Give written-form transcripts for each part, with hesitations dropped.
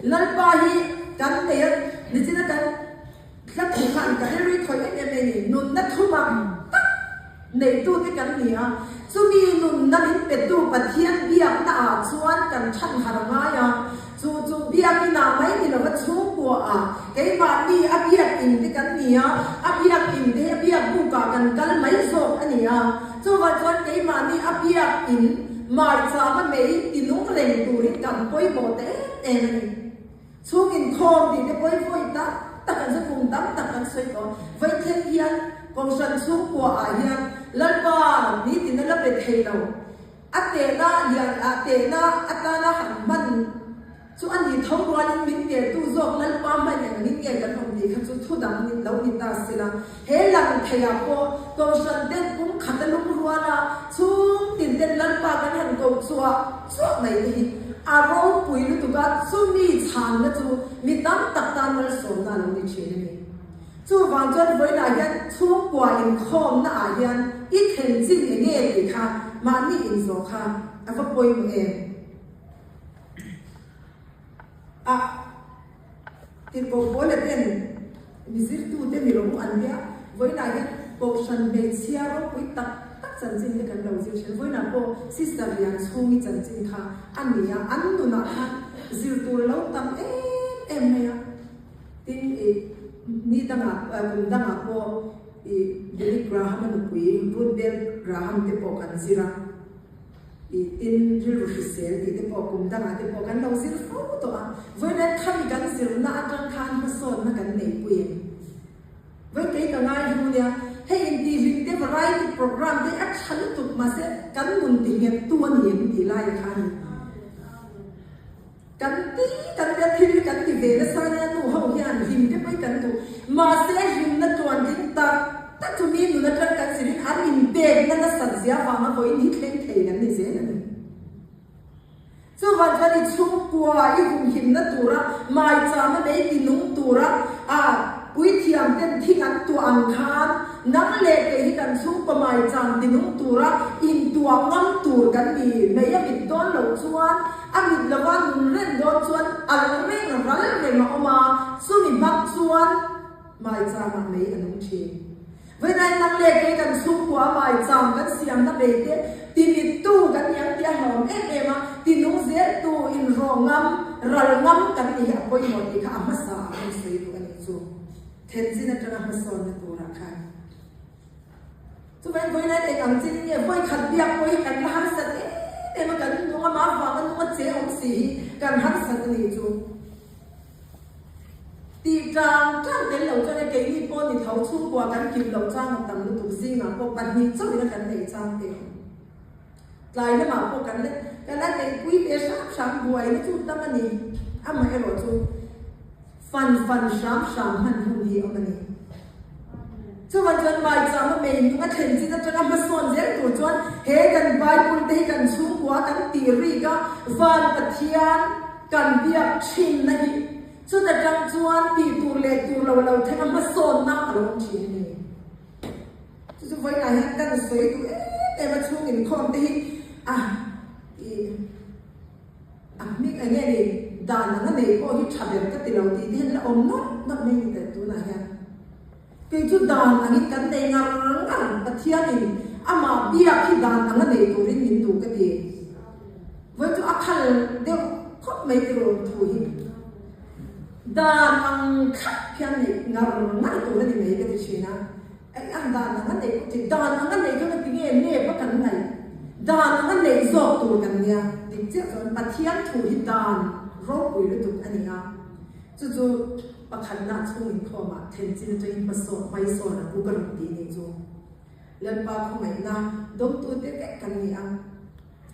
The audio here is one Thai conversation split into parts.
lalpa hi kan te ni china kan la thu khan ka ri thoi em ni nun na thu ma tak nei tu te kan ni a chumi nun na in pe tu pathian biak ta a chuan kan than har nga ya chu biak ni na mai ni lo chu ko a ke ma ni a biak in te kan ni a biak in te biak bu ka kan kal mai zo ani a chu wa chuan ke ma ni a biak in mai cha ma mei ti nung reng tu ri kan poi mo te em ni chung in khom thì cái bơi voi ta ta cần sẽ cùng tắm ta cần xoay có với thiên hiền còn sân xuống của ai hiền lần ba ní thì nó lấp để thầy đầu Atena hiền Atena Atana hẳn mặn chú anh thì thấu qua những miếng tiền tu dọc lần ba mấy ngày những ngày gần hôm thì khăn chú thu đắng những lâu những ta sẽ là hết lần thầy à cô còn sân tên cũng khát lúc rùa là xuống tiền tên lần ba cái hẳn cầu xóa này thì aro pui lu tuga chumi chan na chu mi tam tak tan mal som na lo ni chhe ni chu wang jon voi na yan chu kwa in khom na a yan I khen jin ni nge ti kha ma ni in zo kha a fa poi mu em a tin bo bo le ten mi zir tu te mi lo mu an ya voi na yan bo san be chia ro pui tak chân chính cái cần đầu diêu chân với nào cô sister liền xuống đi chân chính kha anh đi anh tu nào kha diêu tu lâu tâm em này tin ni đang cùng đang cô Billy Graham nó quý Ruben Graham tiếp bộ cần gì ra tin riêng rồi sẽ tiếp bộ cùng đang tiếp bộ cần đầu diêu phô to với nên thay cần diêu na đang khan mà son na cần này quý với cái cái ngay như vậy hay in TV cái variety program cái action tục mà sẽ cắn nguồn tình nghiệp tuôn hiểm thì lại khăn cắn tí cắn cái thì cắn thì về nó sao nha tụ hậu hiền hình cái mấy cắn tụ mà sẽ hình nó tuôn chính ta ta chúng mình nó rất cắn gì đến ăn in bền nó sẵn giá và nó có ít lên thầy cắn thì dễ lắm cho vậy cho đi chung qua cái vùng hình nó tụ ra mai cha nó đấy thì nung tụ ra quý thiam tên thi ngắn tuan khan nắng lệ cái hi kan chung pa mai chang tinung tura in tuang ngam tur kan ni mei a mit don lo chuan a mit lawan nun ren don chuan al reng ral reng ma oma sumi bak chuan mai chang ma mei anung chi với này nắng lệ cái kan chung kwa mai chang kan siam na be te ti mit tu kan yang ti hom em a tinung zel tu in ro ngam ral ngam kan ni a poi mo ti kha ma sa an sei tu ani chu thiên nhiên là trong hàng son là tổ rakha, chúng mình với này để cảm nhận như với khát biếc với cảnh hát sạch để mà cảnh nó mà vào nó mà chế ông sĩ cảnh hát sạch này chú, thì trang đến lâu cho nên cái gì bọn thì thấu chung qua cảnh kìm lâu trang một tầm nó tụt gì mà cô bạn hi cho nên cảnh này trang tiền, lại nó mà cô cảnh đấy cái này cái quý bé sáng buổi nó chút tâm anh mà cái rồi chú phần sám hẳn hùng hi ông này cho vậy cho bài giảng mà mình cũng thấy gì đó cho nó mất son dễ tổ chọn hết gần bài cũng thấy gần xuống quá gần tỉ cả van bát thiên gần biếc chín này cho nên trong chọn tỉ tu lệ tu lâu thấy nó mất son nặng rồi chín này cho vậy là hết gần suy tu em mà chung in con thì mình anh nghe đi đàn nó này có hít chặt được cái tiền đầu thì thế là ôm nó mình để tu này ha cái chút đàn anh ấy cắn tay ngang ngang bát thiên này mà bia khi đàn anh ấy tu đến nhìn tu cái gì với chỗ ác hal đều khóc mấy cái rồi tu hi đàn anh khát phiền này ngang tu đến mấy cái gì na anh đàn anh ấy thì đàn anh ấy cái cái nghe nghe bắt cắn này đàn anh ấy dọc tu cắn nha thì chắc là bát thiên tu hi đàn rốt quỷ lu tục anh à, chú bác khăn nát chung in kho mà thiên nhiên cho in bắt sốt bay sốt là cũng cần tí này chú, lần ba không ngày na đông tu tế cái cần gì ăn,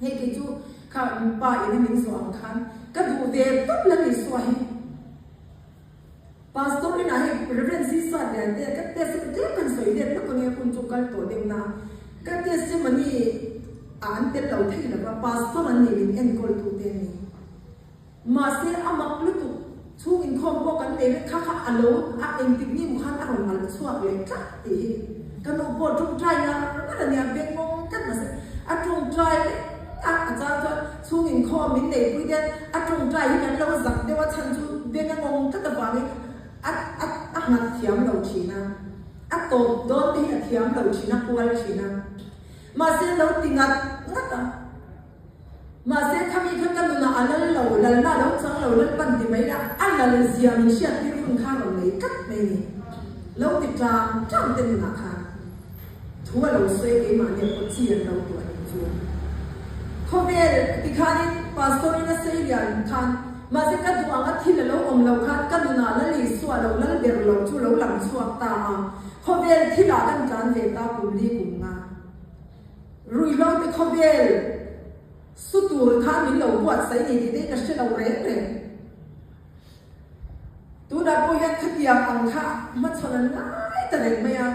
hay cái chú khá ba in mình số ăn khăn, cái đủ về tốt là cái số hay, pastor này hay reverend sisa đấy, cái test cái cần soi đấy, nó còn nghe kun chụp cái tổ dem na, cái test mà ni anh tên lâu thế là pastor anh nhìn anh coi tu tế này mà sẽ amak lutu chung in khom ko kan le kha alo em tik ni mu khan a ron mal chuak le trak ti kan no bo tung trai na na nya beng mong kan ma se a tung trai a cha cha chung in khom min nei pui den a tung trai hi kan lo zak de wa chan chu โตโดนที่เทียมเราชินะกวลชินะมาเส้นเราติงัดงัดอ่ะมาเส้นขมิ้นขันกันน่ะอันนั้นเราลันน่าเราจังเราลันปันที่ไม่ได้อันนั้นเลยเสียมิเชียที่คุณข้าเราเลยกัดไม่นี่เราติดตามจังเต็มหนักค่ะทั่วเราเสียเองมาเนี่ยคนเชียร์เราตัวเองชัวเขาเวรที่ข้านี่พาสโตรินัสเซียนข้ามาเส้นกันตัวงัดที่เราเราข้ากันน่ะแล้วลิสวาเราแล้วเดี๋ยวเราชัวเราหลังชัวตาเขาเวรที่เรากันการเวตาปุ่มลีปุ่มงารุยเราที่เขาเวรสุดตัวข้ามีเราบวชใส่ในที่ได้ก็เชื่อเราเร่เลยตัวนั้นพอยัดขดยาอังค่ะมันชนง่ายแต่เด็กไม่อะ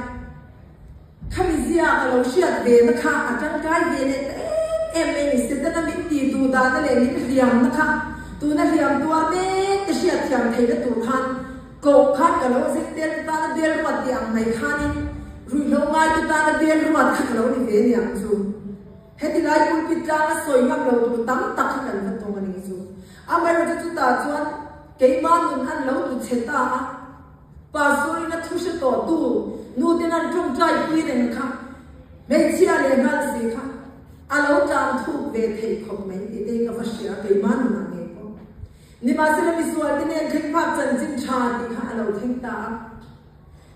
ข้ามีเสียเราเชื่อเวนะคะอาจารย์กายเวเนี่ยเอ็มเสร็จแล้วมิตีตัวด้านเลยนี่เรียมนะคะตัวนั้นเรียมตัวเด็กจะเชื่อเทียมไทยและตัวขันโกขันกับเราเสร็จเดียร์ตาเดียร์วัดยังไม่ขันรุยเราง่ายตัวตาเดียร์วัดขันเราในเวเนี่ยจูเฮติไลคุณพิจารณาสวยงามเราตัวตั้งตักกันกันตรงนี้จูอาไม่รู้จะจุดตาจวนเกี่ยมันนุ่นอันเราตัวเชต้าปาสุรินัทุชตัวตู้นู่นนั่นจงใจคุยเรื่องค่ะไม่เชื่อเลยนั่นสิค่ะอาเราจำทุกเวทีของไม่ได้เด็กกับเสียเกี่ยมันนุ่นนั่นเองนี่มาเสร็จมีส่วนที่เนี่ยขึ้นภาพจันจินชาติค่ะเราทิ้งตา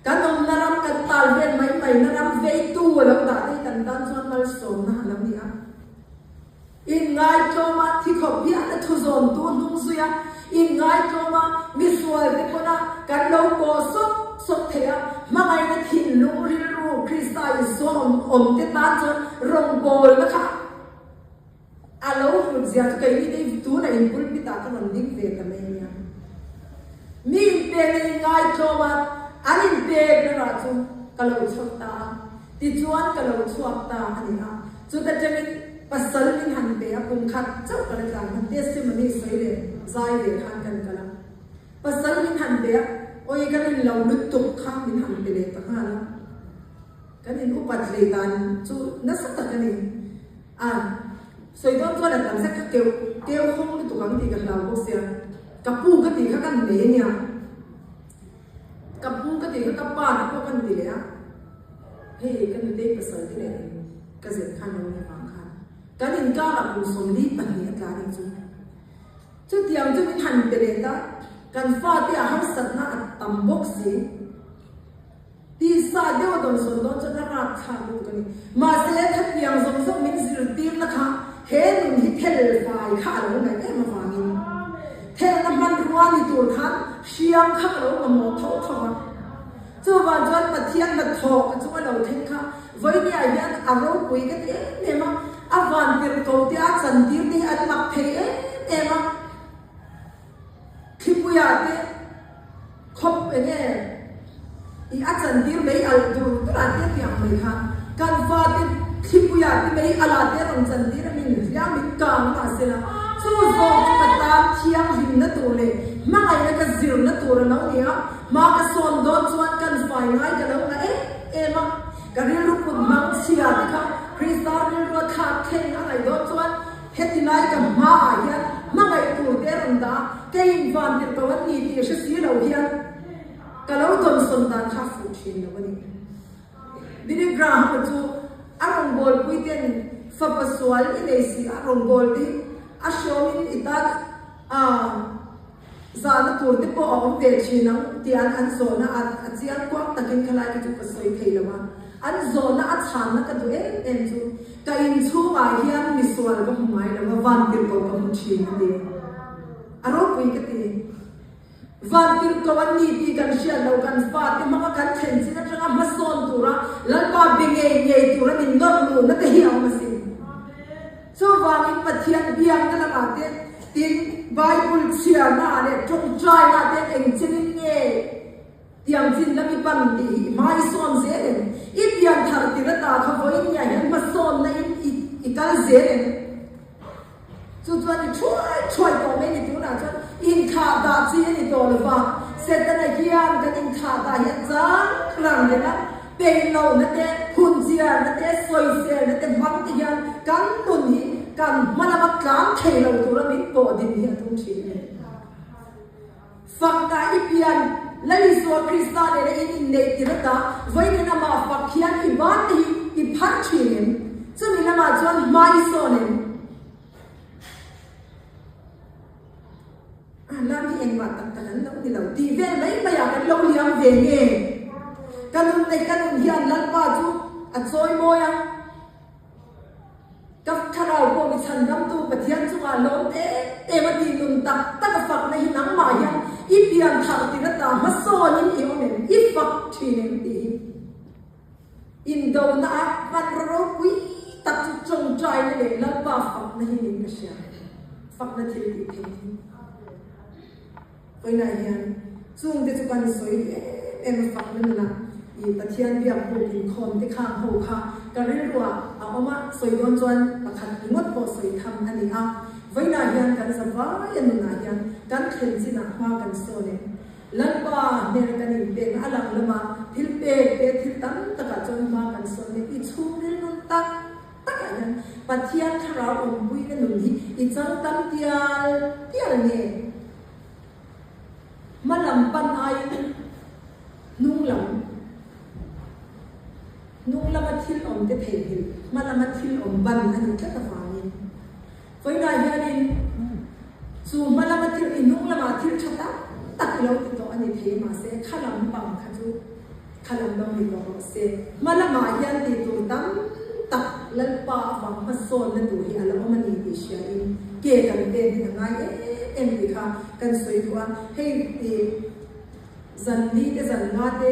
กันนมนรำกันตาเวียนไม่นรำเวตู้เราด่าที่กันดันส่วนมาสอนนะเราเนี่ยอินไงโจมาที่ขบเพียนทุจนตัวนุ่งสุยอินไงโจมามีส่วนที่คนนั้นกันเราโกสดเทียมาไงนะทิ้งลุงริรูคริสต์อิสอนที่ตาจนรงโกลนะคะอาเราฝึกเสียจะกันนี่ได้ตัวไหนบุญพิตากันมันดิ้งเวกันไม่เนี่ยมีเป็นไงโจมาอันนี้เด็กนะจุดกลัวชดตาที่จวนกลัวชดตาอันนี้นะจุดแต่จะมีปัสสาวะหันเปียปุ่มขัดเจ้ากันกันมันเทสต์มันนี่สวยเลยใจเด็กขันกันกันละปัสสาวะหันเปียโอ้ยกันนี่เราลุกตุกข้ามหันเปียเลยต่างหากละกันนี่อุปัตเลยตันจุดนั่นสักตะกันนี่สวยต้นตัวเด็กกันสักเกี่ยวห้องนี่ตัวกันตีกันเราพวกเสียกับปูกันตีกันเนี่ยกับพูก็ตีกับป้านะพวกกันตีเลยนะเฮ้ยกันเด็กภาษาที่ไหนก็เสร็จขั้นเราในฟังขั้นกันอินก้าเราดูสมดีปัญญาการจริงจุดเดียวจะมีทันเปรียดกันฟ้าที่อาหารสัตว์น่ะตั้มบกสีที่ซาเดียวโดนสนโดนจะน่ารักขาดดูกันนี่มาเสียทัดยังสมมินสิรตีนนะคะเห็นหิเทลไฟข้าเราไหนได้มาฟังนี่เทน้ำมันรัวนี่ตัวขันเชียงข้าเรามาหมดท้องจู่วันจวนมาเที่ยงมาทอกจู่เราทิ้งค่ะวันนี้ไอ้ยันอารมณ์คุยกันเนี่ยมั้งอาวันเดียวตัวที่อาจันทีนี่อันมักเทเนี่ยมั้งที่ปุยอาเดคบเนี่ยอีอาจันทีไม่อัลดูตัวอาเดียที่ยังไม่ค่ะการฟ้าที่ปุยอาที่ไม่อัลอาเดียตรงจันทีเรามีเรื่องมีการมาเสียจู่โซ่ที่ตามเที่ยงหินนั่นตัวเลยมาไงนั่นก็ซิลนั่นตัวเราเนี่ยมาก็ส่วนโดนส่วนกันไฟไงกันแล้วนะมั้งก็เรื่องรูปมังเชียร์นะคะคริสตัลเรื่องว่าขาดเข่งอะไรโดนส่วนเฮติไลกับมาอย่างมาไงตัวเดียร์นั่นแกยินฟันที่ตัวนี้ที่จะซื้อเราเนี่ยก็เราโดนส่วนด้านข้าฟูชินแล้ววันนี้ดิเรกราฮ์จู่อารมณ์บอลคุยเต้นฟับสวลอินเอซีอารมณ์บอลที่อาชมินอิตาซาลตัวที่พอออกเวทีนั้นที่อันโซน่าอันที่อันกว้างตะกินขลายก็จะผสมเทลมาอันโซน่าอันชันนักก็ตัวจู่ก็อินชูว่าเฮียนมิสวลก็หมายแล้วว่าวันที่ก็ก็มุชีนั่นเองอารมณ์คุยกันที่วันที่ก็วันนี้ที่กันเชียร์เรากันฟาดที่มันก็กันเช่นที่นั่นจะมาโซนตัวละแล้วก็เบ่งเย่ตัวละมินดอร์ลูนั่นแต่เฮียมาสิช่วงวันนี้ปะเทียนเบียงกันละมาเต้ทีไบเบิลเชียร์น่ะเนี่ยจงใจน่ะเต้เองจริงเนี่ยที่ยังจริงแล้วมีปัญหาไม่ส่วนเสียเลยอีกอย่างทาร์ติระตาเขาบอกอย่างนี้มาส่วนในอีกการเสียเลยจุดวันนี้ช่วยตัวไม่ได้ตัวน่ะจะอินขาดาจีนี่ตัวเลยว่าเสร็จแล้วเนี่ยยังกันอินขาดาเห็นจังครั้งเดียวนะเป็นเรานั่นเองหุ่นเสียนั่นเองสวยเสียนั่นเองบางทียังกันตุนนี้กันมันมาการเทเราตัวเราไม่ปวดดินเหี้ยทุ่งชีเนี่ยฟังได้อีเพียน lai so krista le in nei tirata vai na ma fakhian i ban hi i phan thinin chumi lama chuan mai so ne lam hi eng ma tak tak lo ni lo ti ve mai ma ya kan lo liam ve nge kanun te kanun hian lal pa chu a choi moyaกับข้าเราพวกฉันน้ำตู้ปะเทียนสุอาลมเอมาตีนุนตักตั้งฝักในหนังหมายังอีเปียนทางติระตามาโซนินอีโอเนนอีฝักทีนึงตีอินโดนาวันรบวิตัดจงใจเลยแล้วบ้าฝักในหินกระเชียฝักในทีตีเพลงไปไหนยังซุ่มเดจุกันสวยเอ็มฝักนั่นนะอีปะเทียนเบียบบุกินคนที่ข้างหูค่ะก็เรียกว่าเอามาสวยจนประคันงดพอสวยทำอันนี้อ่ะไว้นายันกันสบายยันนายันกันเข็นสินะมากันโซเนลันบ้าเนรกันอีเป็นอลังละมาทิลเปทิลตั้งตะกะจนมากันโซเนอีชุ่มเรื่องนั้นตักยันปะเทียนข้าเราอมบุยกันหนุนที่อีจังตั้งเตียลเนี่ยมาลำปันไอนุ่งหลังนุ่งละมาทิลอมเตเพหิมาละมาทิลอมบันอันนี้ก็ตะฟานินไฟนายยันินสู่มาละมาทิลอินุ่งละมาทิลชะตาตัดเราติดต่ออันนี้เทมาเสขลังปังขจูขลังบังมีก็เสมาละมายันติดตัวตั้มตัดลันปาบังมาโซนนั่นดูเฮียแล้วมันมีเชียอินเกี่ยกันเป็นยังไงเอ็มดีค่ะกันสวยตัวให้จันลีเดจันงาเด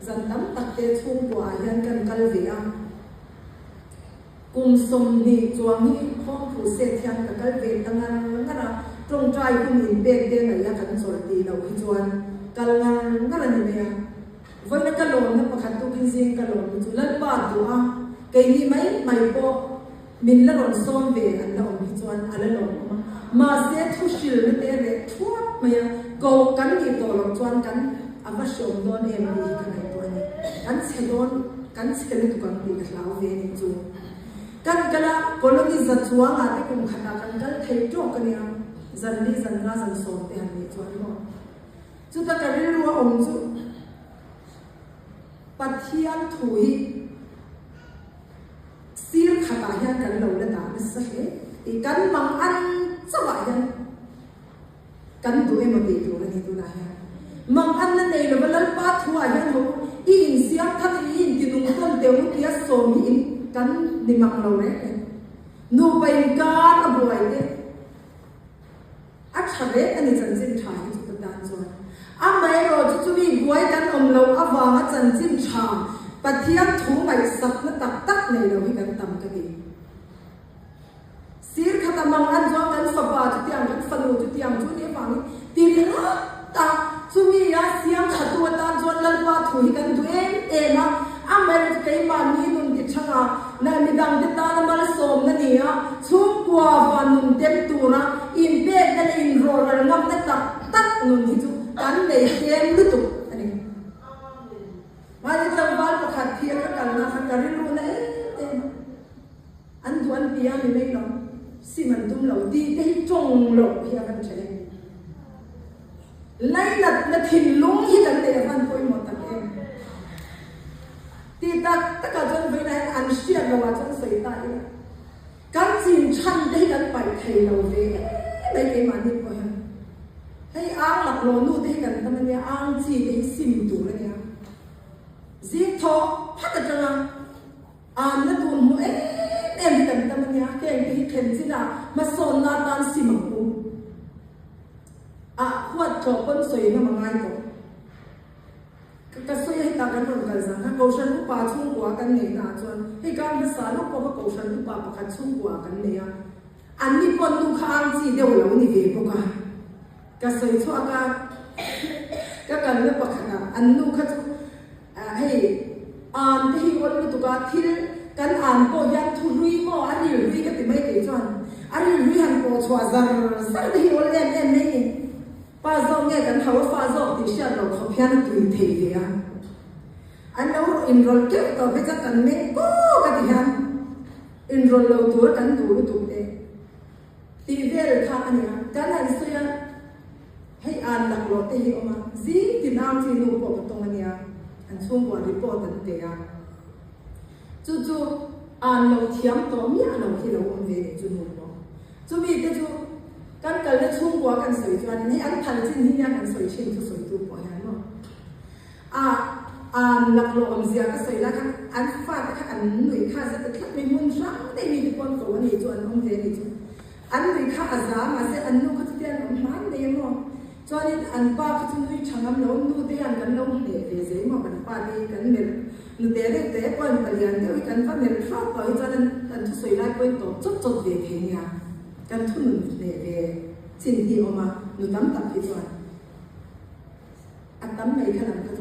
จันตั้มตัดเตะทุ่งบัวยันกันกัลเวียกุมสมนีจวงนี้ห้องผู้เสียยันกับกัลเวียตั้งงานนั่นนะตรงใจกุมอินเบกเดนอะไรกันสวดดีเราฮิจวนกัลงานนั่นนี่เนี่ยวันนั้นกัลโลนนะประคันตุกินซิงกัลโลนจุลันปาตัวเกยนี่ไม่พอมินละหลอนซ้อมเวอันเราฮิจวนอะไรหลอนมาเสียทุชิลเตเรทั่วมาโกกันนี่ตัวเราจวนกันอามาชมโดนเอ็มดีกันไหนตัวนี้กันเสดอนกันเสด็จตุกันดีกับเราเวนิจูกันกละคนที่จัดชัวร์อะไรกุมขนาดกันกันเทโจกันเนี่ยจันดีจันราจันโซนเตียนนี่จวนก็จุดตะการเรื่ององจุปัทยันถุยซีร์ขตายันกันเราเลยตาไม่ใช่อีกันมังอันสบายยันกันตัวเอ็มตีตัวนี่ตัวไหนมังอันนั้นเองเราเล่นป้าทัวร์ยันหูอินเสียงทัดอินที่นุ่งต้นเดียวที่สมอินกันนิมังเราเนี่ยนูไปการอบวยเนี่ยอัจฉริยะอันนี้จันจินชาที่จุดด่านส่วนอาไม่เราจะมีบวยกันอมเราอวางจันจินชาปะเทียนถูไปสักนั่นตักในเราให้กันตำกันดีซีร์ขตามังอันจวงกันสบายจุดยังกันฟันโลจุดยังจุดนี้ฟังตีเรื่องตาสุมีอาเสียงขัดตัวตาจวนลันว่าถุยกันตัวเองนะอาเมริกามามีนุนติดช่างอ่ะในมิดังติดตาละมาละสมนั่นนี่อ่ะชุบกว่าวันนุนเต็มตัวนะอินเบกนั่นอินโรลล์งับนั่นตักนุนที่จุกันในเกมลุตุอันนี้มาในจังหวัดประคัดเพียงกันนะขันกันรู้นะอันตัวอันเปียมีไม่หรอกสิมันตุ้มเหล่าดีได้จงหลบเพียงกันเฉยไล่หลัดละถิ่นลุงที่กันเตะฟันป่วยหมดตะเกียงตีตักตะกะจนไปในอันเชียร์เราว่าจนสวยตายการจีนชันได้กันไปไทยเราเวไม่ได้มาดีกว่าให้อ้างหลักโลนู่ได้กันแต่มันเนี่ยอ้างจีได้ซิมตัวเลยเนี่ยจีทอพัดจังอ่านแล้วตัวมึงเอ็มกันแต่มันเนี่ยเก่งที่เข็นสินะมาโซนนาตานซิมังกูขวดจบเป็นสวยงามง่ายกว่าก็สวยให้ตากันเหมือนกันสิฮะกูฉันลูกป่าชุ่มกว่ากันเนี่ยนะจวนให้การภาษาลูกก็กูฉันลูกป่าประคันชุ่มกว่ากันเนี่ยอันนี้คนลูกค้างจีเดียวเรานี่เองก็ก็สวยชั่วกันก็กันเรื่องประคันอันลูกเขาให้อ่านที่วันนี้ตุกาที่กันอ่านก็ยังทุรุยก็อันนี้รุยก็ติดไม่ติดจวนอันนี้รุยหันก็ชัวร์สักที่วันเอ็มนี่ป้าจ้องเนี่ยกันเขาว่าฟ้าจ้องที่เชื่อเราเขาเพี้ยนตุยเทียอันนั้นอินโรลเก็บต่อไปจากกันเนี่ยก็กันที่ฮันอินโรลเราตัวกันดูตัวเด็กตีเวลข้าอันนี้กันอะไรสักอย่างให้ an lak lo te hi oma zi tin am chi nu po tong ania an chung wa report an te ya chu an lo thiam to mi an lo hi lo om ve chu nu po chu mi te chu kan kal na chung wa kan soi chuan ni an thal chin hi nya kan soi chin chu soi tu po ya no an lak lo om zia ka soi la kan an fa ta kan nui kha za ta thak mi mun sang te mi pon to ni chu an om ve ni chu an nui kha aza ma se an nu ka tian om man ne mo cho nên anh ba cái chúng tôi chẳng làm lâu nu thế anh cần lâu để dễ mà mình ba đi cần mình nu để quan tài liền nếu cần phải mình phát tới cho nên cần thu sợi lại quên tổ chút về thế nhà cần thu mình để xin đi mà nu tắm tập thì rồi anh tắm này cái làm cái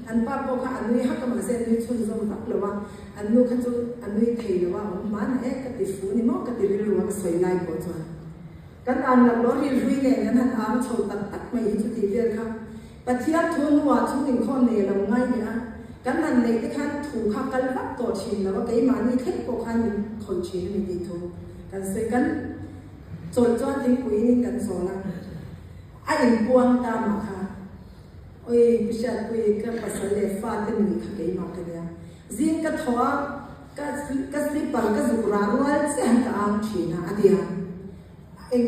anh ba bao cái anh nuôi hát cái mà xem nuôi chôn trong tập làว่าanh nuôi cái anh nuôi thầy làว่าmà này cái tỷ phú này mà cái tỷ lưu cái sợi lại của choกันอันหลักล้อรีรุยเนี่ยนั้นอาชาวตัดไม่เห็นจุดที่เรียนครับปฏิยัติทุนว่าชุดหนึ่งข้อเนี่ยเราง่ายเนี่ยกันนั้นในที่ขั้นถูกขับกันรับตัวชินแล้วว่าไอ้มานี่เทคโปคันคนชินมีดีทุกกันเสกกันโจทย์จ้อนทิ้งปุ๋ยนี่กันสอนละไอ้อินปวงตามมาค่ะโอ้ยพิชาปุ๋ยก็ภาษาเลฟ้าที่มีขับไอ้มากันเนี่ยจินก็ท้อก็สิปังก็สุราว่าเสียงตามชินอะเดียเอง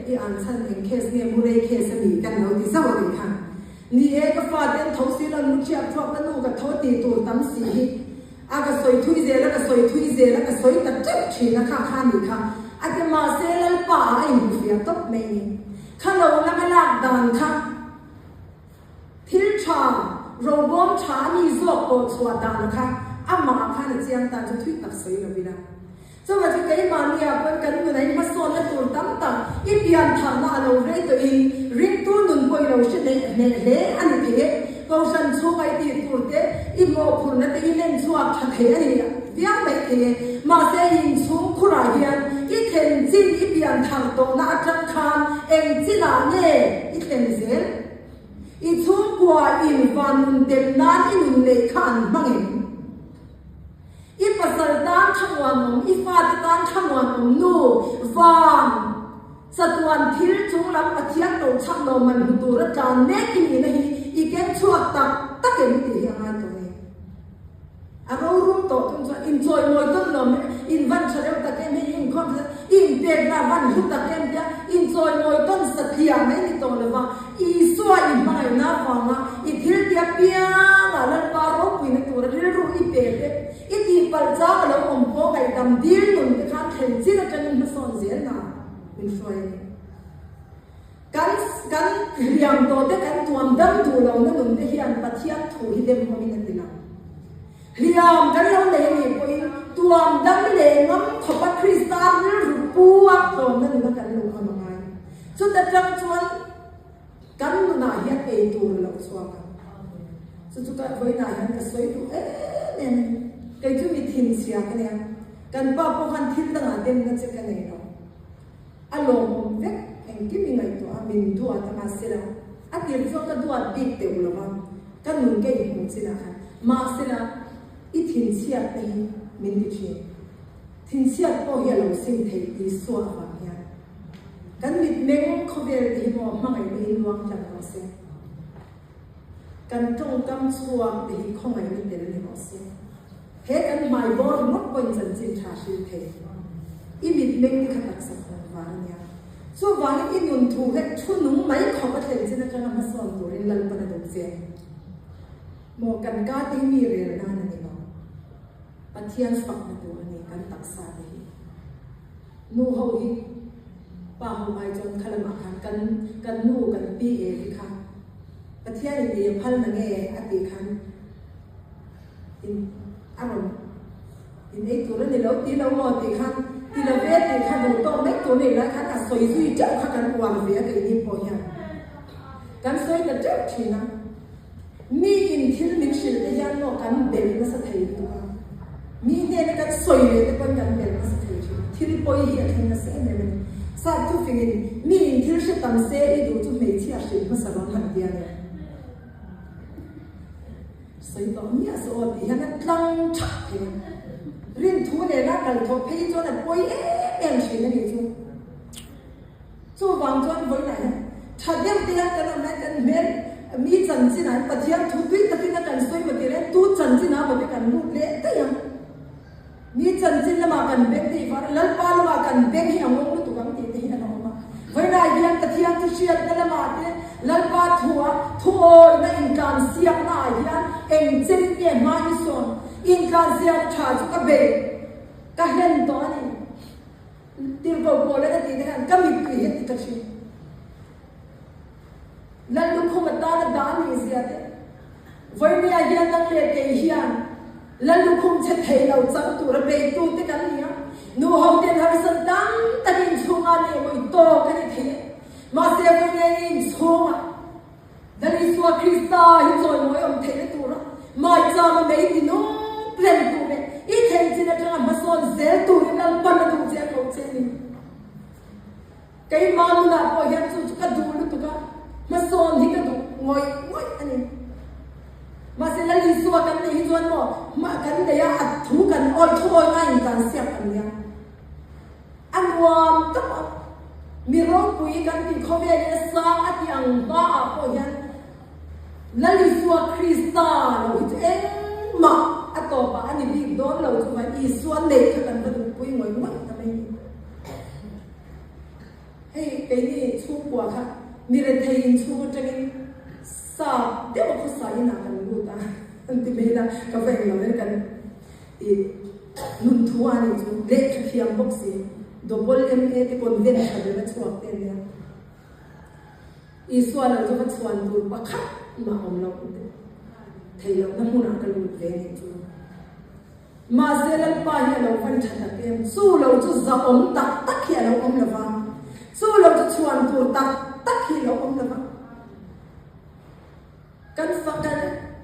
อีอันชันเองเคสเนี่ยบุเรเคสมีกันเราที่สวัสดีค่ะนี่เองก็ฟาดเดินทศแล้วมุจฉาพวกกันลูกกับทศตีตัวตั้มสีอาก็สวยทุยเจแล้วก็สวยทุยเจแล้วก็สวยตัดจุดชีนะค่ะข้านี่ค่ะอาจจะมาเซลล์ป่าเองเสียตบเมย์ข้าเราแล้วก็ลากดันค่ะทิลชาโรบอมชามีโซโกสวดานค่ะอามาค่ะเนี่ยเจียงตันจะทุยตัดสวยกับวิลาสวัสดีค่ะมาเนี่ยเป็นกันอยู่ในมาโซนและตัวตั้มตั้งอีเปียนทางมาเราเรื่องตัวเองเรื่องตัวนุ่นไปเราเช่นเนี่ยอันนี้ก็ฉันช่วยตีตัวเด็กอีโมคุณนั่นตีเล่นช่วยทักเหนี่ยังไม่เทมาเสียยิงช่วงคุราเฮียนอีเทนจินอีเปียนทางตัวน่าจังคันเองจินเนี่ยอีเทนเซลอีช่วงกว่าอินวันนุ่นเต็มน้ำอีนุ่นเล็กขันมั่งเองอีภาษาด้านทั้งวันอีฟ้าด้านทั้งวันนู่วันสัตวันทิลจุงลำปะเทียนโตชักโนมันหุ่นตัวระจานเนกินีนะฮีอีเกนชัวตักเกมิติยังไงตัวนี้เรารู้ตัวตรงจะอินจอยมวยต้นลมอินวันเฉลียวตะเกมอินคอนอินเปียกนาวันหุ่นตะเกมเดียอินจอยมวยต้นสัตยาไม่มีตัวเลยว่าอีสวยอีไม่น่าฟังนะอีทิลเดียเปียงอะไรปารบวินตัวเรื่องรู้อีเปียกอีที่ปัจจัยเราอมโพไก่ดำดีนุ่นที่ข้าเห็นที่เราจะนุ่นมาสอนเสียนะเป็นช่วยกันเรียงตัวแต่กันตัวดำตัวเราเนี่ยนุ่นที่เฮียนปัจจัยถูกที่เดิมเขาไม่นั่นดีนะเรียงกันเราเลยมีพอยตัวดำเลยงั้นขบคริสต์านหรือปูอักตัวนั่นก็กันลูกเขามาไงสุดแต่จังชวนกันมันน่าเฮียนเอตัวเราชัวร์กันสุดก็ไว้น่าเฮียนก็สวยตัวเนี่ยcái thứ mình thiên xia cái này cần bao bao han thiên đang ở đêm nó sẽ cái này rồi alo một vết anh kiếm mình ngày tuổi mình thua ta mà sẽ là anh tiền cho cái thua big tiểu là mà cái nung cái gì cũng sẽ là mà sẽ là ít thiên xia cái mình đi chơi thiên xia bao giờเราsinh thấy đi xóa vào nhà cái mình không biết đi mà ngày mình luang chẳng có sẽ cái trong cam xóa thì không ngày mình để nó sẽ hết anh mai bor mất quên dần dần trả sự thế, im mình đi khát đặc sắc vàng nha, số vàng im nhung thu hết chút nung mấy khó có thể xin cho nó mà son rồi lên lần bắt đầu dễ, một cần cá tí mì rồi na này nó, bắt thiên phật nàyตัวนี้กันตักษาเลยนู่เขาอีป่าเขาไปจนขลังหันกันนู่กันปีเอที่ค่ะปัจจัยนี้พันนั่งเออติคันอารมณ์อินเอกตัวนี้เราตีเราหมดตีคันตีเราเวทตีคันดูต้องไม่ตัวนี้แล้วคันอ่ะสวยสุดเจ้าขันวางเสียกันนี่พอยังกันสวยแต่เจ้าทีนะมีอินที่นึกสิ่งที่ยันโลกันเด่นมาสักทีตัวมีเนี่ยกันสวยเลยแต่คนกันเด่นมาสักทีที่ริปอยเหี้ยแค่นั้นเสียเนี่ยสัตว์ทุกสิ่งมีอินที่สิ่งตั้งเสียดูทุกเมื่อที่อาศัยมาสร้างหันเดียเนี่ย所以讲，你也是我底下那冷场的，人土的那个头配做那背去那里做，做王庄回来， ถ้าเดียวเดียวกันเรากันเมนมีจันจีน่ะปะเทียมทุกวิตะกินกันสวยมาทีเร่ตู้จันจีน่ะมากันลูกเละแต่ยังมีจันจีน่ะมากันเบงที่ฟ้าลัลปาลมากันเบงที่ยังงงตุกันที่ที่นั่นออกมาไว้ได้ยังตะเทียมที่เชียร์นั่นละมาที่ลัลปาทัวนั่นอินการเสียงน่ะยังเอ็งเจนเนี่ยมาอิสอนอินการเสียงชาจุกเบงก็เห็นตัวนี้ที่เราโกเลยก็ที่นั่นก็มีคุยที่กระชิลันลุคมาตาดานนี่เสียเด้วันนี้อาจจะนั่งเล่นเกมเฮียนลันลุคจะเทเราจังตัวเบย์ตัวที่กันเนี่ยนูฮาวเดนฮาร์สันตังตัดินช่วงอะไรก็อีโต้กันเทมาเสียวันนี้อินช่วงดันอิสวาคริสต์ฮิโซยมวยอมเทนตัวละมาจ้ามาไม่ดิโน่เพลนตัวเบอีเทนจินจังมาสอนเซลตัวนี้นั่งปันตัวเจ้าเขาเจนี่ใครมาลุน่ะพอเห็นสุดก็ดูลุตุกันมาสอนที่กระดูกงอยอันนี้มาเสร็จแล้วลิสวากันในที่ส่วนหมอมากันเดียอัดถูกันอ่อยช่วยง่ายกันเสียกันเนี่ยอันวามก็มีร้องคุยกันที่เขาเรียกสร้างอัดยังบ้าพอยันแล้วลิสวาคริสต์เราเองมาอัดต่อไปอันนี้บิ๊กโดนเราจะมาอีส่วนเด็กกันกระดูกคุยงอยทำไมเฮ้ยไอ้นี่ชูกว่าค่ะมีเรื่องที่ยินชูจะกินสาบเดี๋ยวเขาสายหนักกันรู้ตาอันที่ไม่ละกาแฟเราเล่นกันนุ่นทัวร์นี่จูเล็กเพียงบ็อกซี่ดับเบิลที่คนเวียนขัดเลยช่วงเต็มเนี่ยส่วนเราจะมาชวนดูว่าค่ะมาอมเราที่เราน้ำมันกันรู้เวียนจูมาเซลล์ป้ายเราฟันชัดเต็มสู้เราจะจะอมตักเขียเราอมละฟังสู้เราจะชวนดูตักเขียเราอมละฟัง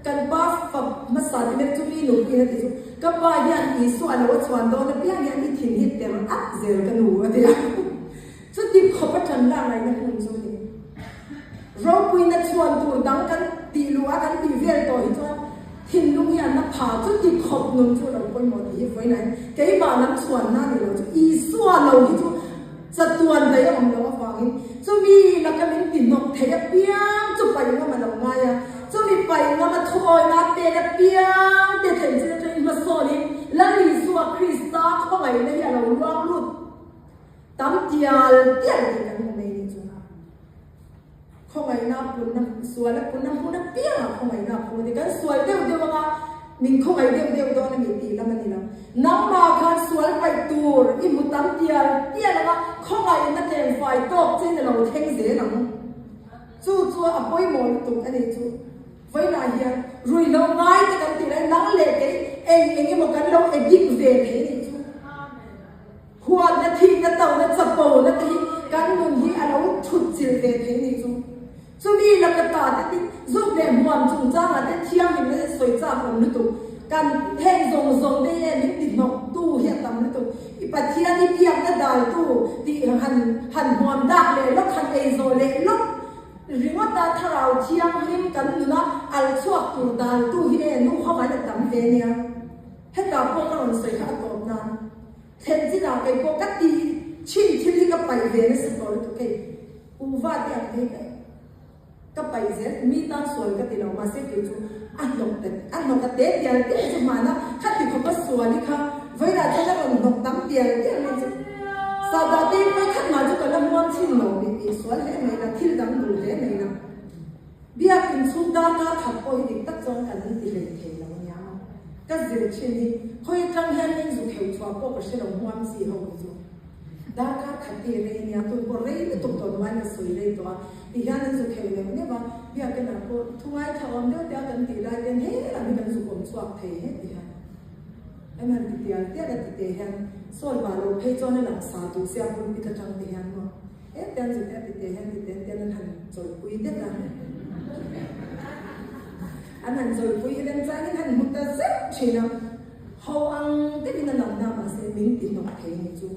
กันบ้าฝักมาสานเป็นจุลีหนุ่มอีนั่นที่สุดก็บ้ายันอีส่วนเราชวนโดนแล้วพี่ยันอีถิ่นฮิตเต็มอัดเซลกันหนูว่าเดียวสุดที่เขาประชันได้อะไรนั่นคุณสุดที่เราคุยนัดชวนตัวดังกันตีลัวกันตีเวลต่ออีกตัวถิ่นลุงยันนับผาสุดที่ขบนุ่มชวนเราคนหมดที่ไว้ไหนแกบ้านัดชวนนั่นเราจะอีส่วนเราที่สุดจะตัวใดก็มันเราฟังจะมีนักการเมืองติดนกเทียบเปี้ยงจะไปยังมันเราไงอะจะมีไปยังมันถอยนับเตะเปี้ยงเตะถึงจะมาสอนแล้วลิสวาคริสต์เข้าไปในอย่างเราล้างลุดตั้มเดียร์กันไม่ได้จุนะเข้าไปนับคุณนับสวยแล้วคุณนับคุณนับเปี้ยงเข้าไปนับคุณเด็กกันสวยเดียวว่ามิงเข้าไปเดียวโดนมีตีแล้วมันนี่นะน้องมาคันสวยไปตัวอีมุตั้มเดียร์แล้วก็เข้าไปนั่นเองไฟตกเช่นเราเท่งเสียหนังจู่อ่ะป่วยหมดตุกอันนี้จู่ไว้ไหนยังรวยเราง่ายแต่กันตีไรนั่งเล็กเองมันกันเรายิ่งเวทีนี่จู่หัวนาทีนั่นเต่านั่นสปอนาทีกันนุ่นที่เราชุดจิ๋วเวทีนี่จู่มีหลักตาที่รูปแบบมวลจุงจ้าแต่เที่ยงมันสวยจ้าผมนึกตุกันแทงทรงได้ยังติดหนกตู้เหี้ยตำนึกตุอีปัจเจียนี่เพียงนั่นได้ตู้ที่หันมวลดักเลยแล้วคันเอโซเลยแล้วหรือว่าตาถ้าเราเที่ยงริมกันอยู่นะอัลชวกตัวดาตู้ที่นุ่งเข้าไปในตำเวเนี่ยให้กับพวกเราสวยข้าตบนั้นเห็นที่เราไปปกติชิ้นที่ก็ไปเวนี่สกอร์ตุกเองอุบาทอย่างนี้ก็ไปเสียมีตอนสวยก็ติดเรามาเสียจู่อันนกเด็ดเดียวจุมานะถ้าติดเขาก็สวยนี่ค่ะเวลาที่เรานกตั้มเดียวนี่จะสาวตีไปขัดมาจุกันแล้วม้วนชิ้นหนูนี่สวยเลยไหมนะที่ดังดูเลยไหมนะเบียร์กินสุดาก็ขัดโอยดิตัดจงกันนี่ติดเลยเขียวเนี่ยก็เสียชิ้นนี้เขาจะทำให้ยิ่งสุขเขียวชัวร์พวกก็เชื่อเราม้วนสีเขาอยู่ดาก็ขัดเรื่องเนี่ยตัวบริเวณตัววันสวยเลยตัวที่ยันสุขเขียวเนี่ยว่าเบียร์กันนะพวกทุกวันทำเดี๋ยวกันตีได้กันเฮ้ยเราไม่กันสุขชัวร์เท่เฮ้ยไอ้มันติดเดียวกันติดเดียวกันส่วนว่าเราเพจในหลักสาธุเสียคนพิจารณาเดียวกันเนาะเดี๋ยวจะติดเดียวกันนั้นหันจอยคุยเด็ดกันอันนั้นจอยคุยเรื่องใจนี่หันมุดแต่เสียชีนะเขาอังที่มีนั่นหลังน้ำมาเสียมิ้งติดนกเทนี่จู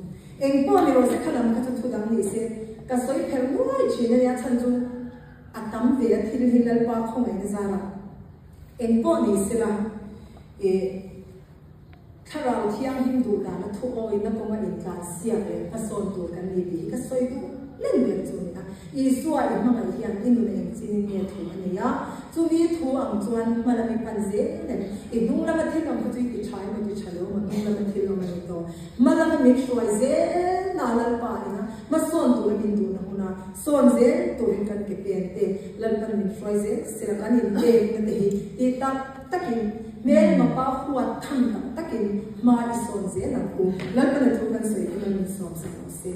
เองป้อนเราเสียขนมก็จะทุดังนี่เสียก็สวยเพลงว่าชีนะเนี่ยฉันจูอัตตั้มเวียที่เราเห็นแล้วว่าเขาไม่ได้ซาละเองป้อนนี่เสียละถ้าเราเที่ยงหิ้งดูกันแล้วทุกโอยนั่นก็มาอินการเสียเลยผสมตัวกันดีๆก็สวยดูเล่นเบียดจูนี่นะ อีส่วนอีกมาไอ้ยันอินโดนีเซียเนี่ยถูกอันนี้อ่ะจูมีถูกอังจวนมาละมีปันเซ่เนี่ยอีดุงละมันที่เราคุยกันใช้มันจะเฉลิมมันดุงละมันที่เราไม่รู้มาละมันไม่ช่วยเซ่น่าละป่านะมาส่วนตัวบินดูนะคุณนะส่วนเซ่ตัวเห็นกันเก็บเปลี่ยนเตะละมันไม่ช่วยเซ่เสร็จแล้วนี่เตะมันเตะอีตักกินเมื่อมาป้าหัวทำตักกินมาอีส่วนเซ่ละกูแล้วมันถูกกันเซ่มันมีส่วนเซ่